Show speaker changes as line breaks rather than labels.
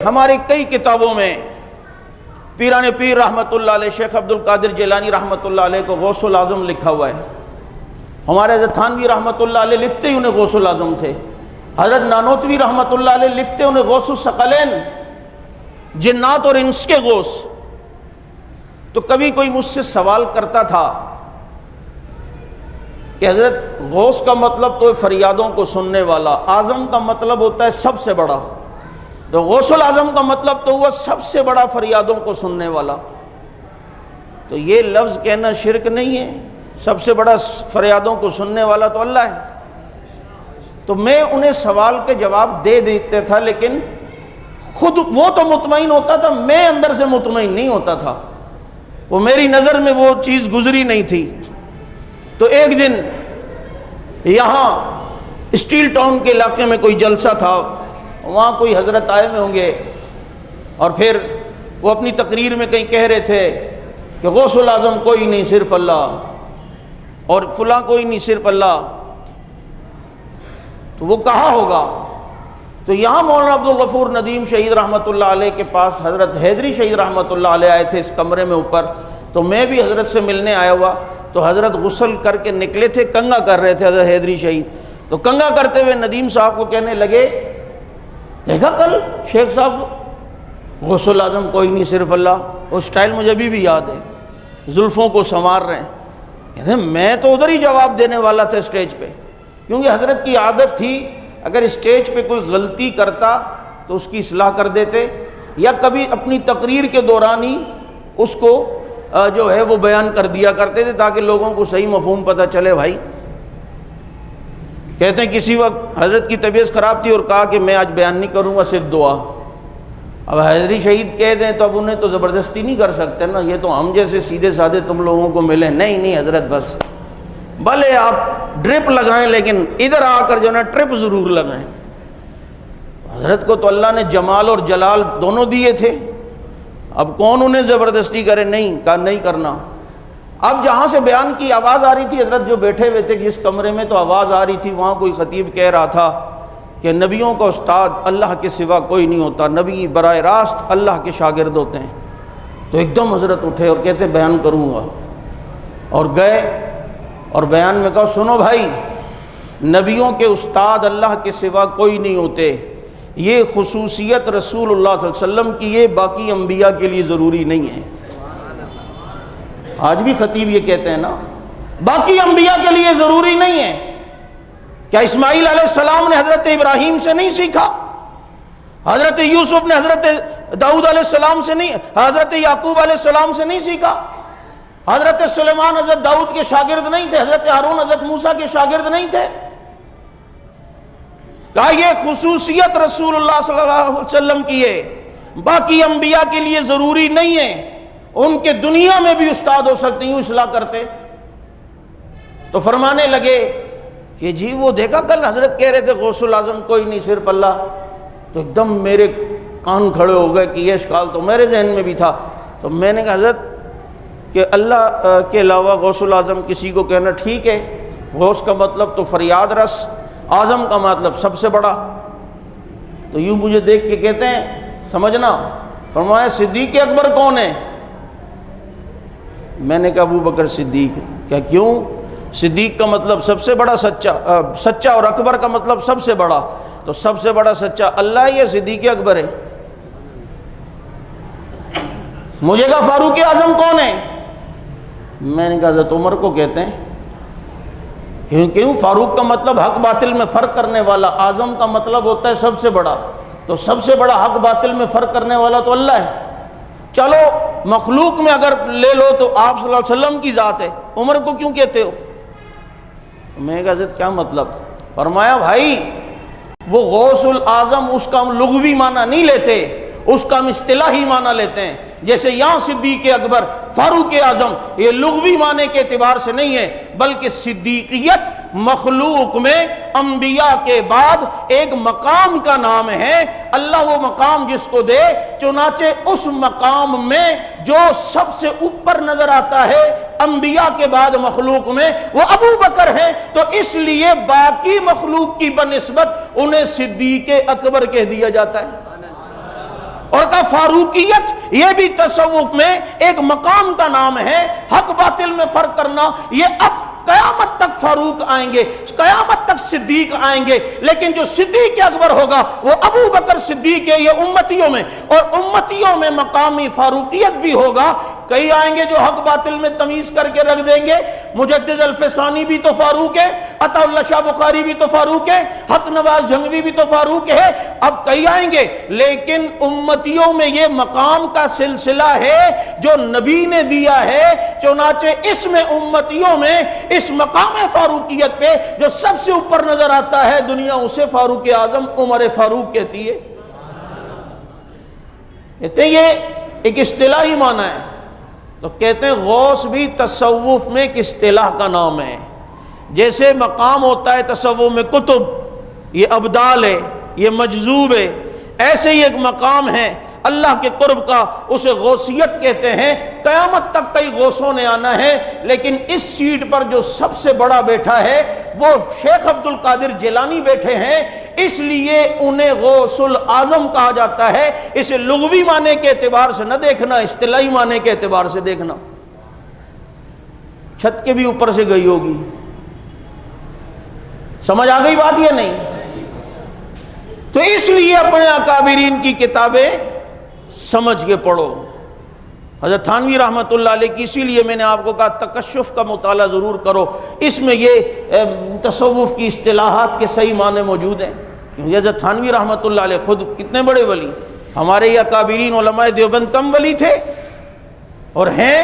ہماری کئی کتابوں میں پیران پیر رحمۃ اللہ علیہ شیخ عبد القادر جیلانی رحمۃ اللہ علیہ کو غوث العظم لکھا ہوا ہے۔ ہمارے حضرت تھانوی رحمۃ اللہ علیہ لکھتے ہی انہیں غوث العظم تھے۔ حضرت نانوتوی رحمۃ اللہ علیہ لکھتے انہیں غوث الثقلین، جنات اور انس کے غوث۔ تو کبھی کوئی مجھ سے سوال کرتا تھا کہ حضرت غوث کا مطلب تو فریادوں کو سننے والا، اعظم کا مطلب ہوتا ہے سب سے بڑا، تو غوث العظم کا مطلب تو ہوا سب سے بڑا فریادوں کو سننے والا۔ تو یہ لفظ کہنا شرک نہیں ہے؟ سب سے بڑا فریادوں کو سننے والا تو اللہ ہے۔ تو میں انہیں سوال کے جواب دے دیتا تھا، لیکن خود وہ تو مطمئن ہوتا تھا، میں اندر سے مطمئن نہیں ہوتا تھا، وہ میری نظر میں وہ چیز گزری نہیں تھی۔ تو ایک دن یہاں اسٹیل ٹاؤن کے علاقے میں کوئی جلسہ تھا، وہاں کوئی حضرت آئے ہوئے ہوں گے، اور پھر وہ اپنی تقریر میں کہیں کہہ رہے تھے کہ غوث العظم کوئی نہیں صرف اللہ، اور فلاں کوئی نہیں صرف اللہ۔ تو وہ کہا ہوگا؟ تو یہاں مولانا عبد الغفور ندیم شہید رحمۃ اللہ علیہ کے پاس حضرت حیدری شہید رحمۃ اللہ علیہ آئے تھے اس کمرے میں اوپر، تو میں بھی حضرت سے ملنے آیا ہوا۔ تو حضرت غسل کر کے نکلے تھے، کنگا کر رہے تھے حضرت حیدری شہید۔ تو کنگا کرتے ہوئے ندیم صاحب کو کہنے لگے، دیکھا کل شیخ صاحب غوث العظم کوئی نہیں صرف اللہ۔ وہ سٹائل مجھے بھی یاد ہے، زلفوں کو سنوار رہے ہیں۔ کہتے ہیں میں تو ادھر ہی جواب دینے والا تھا اسٹیج پہ، کیونکہ حضرت کی عادت تھی اگر اسٹیج پہ کوئی غلطی کرتا تو اس کی اصلاح کر دیتے، یا کبھی اپنی تقریر کے دوران ہی اس کو جو ہے وہ بیان کر دیا کرتے تھے تاکہ لوگوں کو صحیح مفہوم پتہ چلے بھائی۔ کہتے ہیں کسی وقت حضرت کی طبیعت خراب تھی اور کہا کہ میں آج بیان نہیں کروں گا، صرف دعا۔ اب حیدری شہید کہہ دیں تو اب انہیں تو زبردستی نہیں کر سکتے نا، یہ تو ہم جیسے سیدھے سادھے تم لوگوں کو ملے، نہیں حضرت بس بھلے آپ ڈرپ لگائیں لیکن ادھر آ کر جو نا ٹرپ ضرور لگائیں۔ حضرت کو تو اللہ نے جمال اور جلال دونوں دیے تھے، اب کون انہیں زبردستی کرے؟ نہیں کہا نہیں کرنا۔ اب جہاں سے بیان کی آواز آ رہی تھی، حضرت جو بیٹھے ہوئے تھے جس کمرے میں، تو آواز آ رہی تھی، وہاں کوئی خطیب کہہ رہا تھا کہ نبیوں کا استاد اللہ کے سوا کوئی نہیں ہوتا، نبی براہ راست اللہ کے شاگرد ہوتے ہیں۔ تو ایک دم حضرت اٹھے اور کہتے بیان کروں گا، اور گئے اور بیان میں کہا سنو بھائی، نبیوں کے استاد اللہ کے سوا کوئی نہیں ہوتے، یہ خصوصیت رسول اللہ صلی اللہ علیہ وسلم کی، یہ باقی انبیاء کے لیے ضروری نہیں ہے۔ آج بھی خطیب یہ کہتے ہیں نا، باقی انبیاء کے لیے ضروری نہیں ہے۔ کیا اسماعیل علیہ السلام نے حضرت ابراہیم سے نہیں سیکھا؟ حضرت یوسف نے حضرت داؤد علیہ السلام سے نہیں، حضرت یعقوب علیہ السلام سے نہیں سیکھا؟ حضرت سلیمان حضرت داؤد کے شاگرد نہیں تھے؟ حضرت ہارون حضرت موسیٰ کے شاگرد نہیں تھے؟ کہا یہ خصوصیت رسول اللہ صلی اللہ علیہ وسلم کی ہے، باقی انبیاء کے لیے ضروری نہیں ہے، ان کے دنیا میں بھی استاد ہو سکتے، یوں اصلاح کرتے۔ تو فرمانے لگے کہ جی وہ دیکھا کل حضرت کہہ رہے تھے غوث العظم کوئی نہیں صرف اللہ۔ تو ایک دم میرے کان کھڑے ہو گئے کہ یہ اشکال تو میرے ذہن میں بھی تھا۔ تو میں نے کہا حضرت کہ اللہ کے علاوہ غوث العظم کسی کو کہنا ٹھیک ہے، غوث کا مطلب تو فریاد رس، اعظم کا مطلب سب سے بڑا۔ تو یوں مجھے دیکھ کے کہتے ہیں سمجھنا، فرمایا صدیق اکبر کون ہے؟ میں نے کہا ابو بکر صدیق۔ کیا کیوں؟ صدیق کا مطلب سب سے بڑا سچا، اور اکبر کا مطلب سب سے بڑا، تو سب سے بڑا سچا اللہ ہے یا صدیق اکبر ہے؟ مجھے کہا فاروق اعظم کون ہے؟ میں نے کہا حضرت عمر کو کہتے ہیں۔ کیوں؟ فاروق کا مطلب حق باطل میں فرق کرنے والا، اعظم کا مطلب ہوتا ہے سب سے بڑا، تو سب سے بڑا حق باطل میں فرق کرنے والا تو اللہ ہے۔ چلو مخلوق میں اگر لے لو تو آپ صلی اللہ علیہ وسلم کی ذات ہے، عمر کو کیوں کہتے ہو؟ میں نے کہا حضرت کیا مطلب؟ فرمایا بھائی وہ غوث العظم اس کا ہم لغوی معنی نہیں لیتے، اس کا ہم اصطلاحی معنی لیتے ہیں۔ جیسے یہاں صدیق اکبر، فاروق اعظم، یہ لغوی معنی کے اعتبار سے نہیں ہے، بلکہ صدیقیت مخلوق میں انبیاء کے بعد ایک مقام کا نام ہے، اللہ وہ مقام جس کو دے، چنانچہ اس مقام میں جو سب سے اوپر نظر آتا ہے انبیاء کے بعد مخلوق میں، وہ ابو بکر ہیں، تو اس لیے باقی مخلوق کی بنسبت انہیں صدیق اکبر کہہ دیا جاتا ہے۔ گویا فاروقیت یہ بھی تصوف میں ایک مقام کا نام ہے. حق باطل میں فرق کرنا یہ اب قیامت تک فاروق آئیں گے, قیامت تک صدیق آئیں گے, لیکن جو صدیق اکبر ہوگا وہ ابو بکر صدیق ہے یہ امتیوں میں, اور امتیوں میں مقامی فاروقیت بھی ہوگا. کئی آئیں گے جو حق باطل میں تمیز کر کے رکھ دیں گے. مجدد الفسانی بھی تو فاروق ہے, عطا اللہ شاہ بخاری بھی تو فاروق ہے, حق نواز جھنگوی بھی تو فاروق ہے. اب کئی آئیں گے, لیکن امتیوں میں یہ مقام کا سلسلہ ہے جو نبی نے دیا ہے. چنانچہ اس میں امتیوں میں اس مقام فاروقیت پہ جو سب سے اوپر نظر آتا ہے دنیا اسے فاروق اعظم عمر فاروق کہتی ہے. کہتے ہیں یہ ایک اصطلاحی معنی ہے. تو کہتے ہیں غوث بھی تصوف میں ایک اصطلاح کا نام ہے. جیسے مقام ہوتا ہے تصوف میں قطب, یہ ابدال ہے, یہ مجذوب ہے, ایسے ہی ایک مقام ہے اللہ کے قرب کا, اسے غوثیت کہتے ہیں. قیامت تک کئی غوثوں نے آنا ہے, لیکن اس سیٹ پر جو سب سے بڑا بیٹھا ہے وہ شیخ عبد القادر جیلانی بیٹھے ہیں, اس لیے انہیں غوث الاعظم کہا جاتا ہے. اسے لغوی معنی کے اعتبار سے نہ دیکھنا, اصطلاحی معنی کے اعتبار سے دیکھنا. چھت کے بھی اوپر سے گئی ہوگی, سمجھ آ گئی بات یا نہیں؟ تو اس لیے اپنے اکابرین کی کتابیں سمجھ کے پڑھو. حضرت تھانوی رحمۃ اللہ علیہ کی, اسی لیے میں نے آپ کو کہا تکشف کا مطالعہ ضرور کرو, اس میں یہ تصوف کی اصطلاحات کے صحیح معنی موجود ہیں. کیونکہ حضرت تھانوی رحمۃ اللہ علیہ خود کتنے بڑے ولی, ہمارے یہ اکابرین علماء دیوبند کم ولی تھے اور ہیں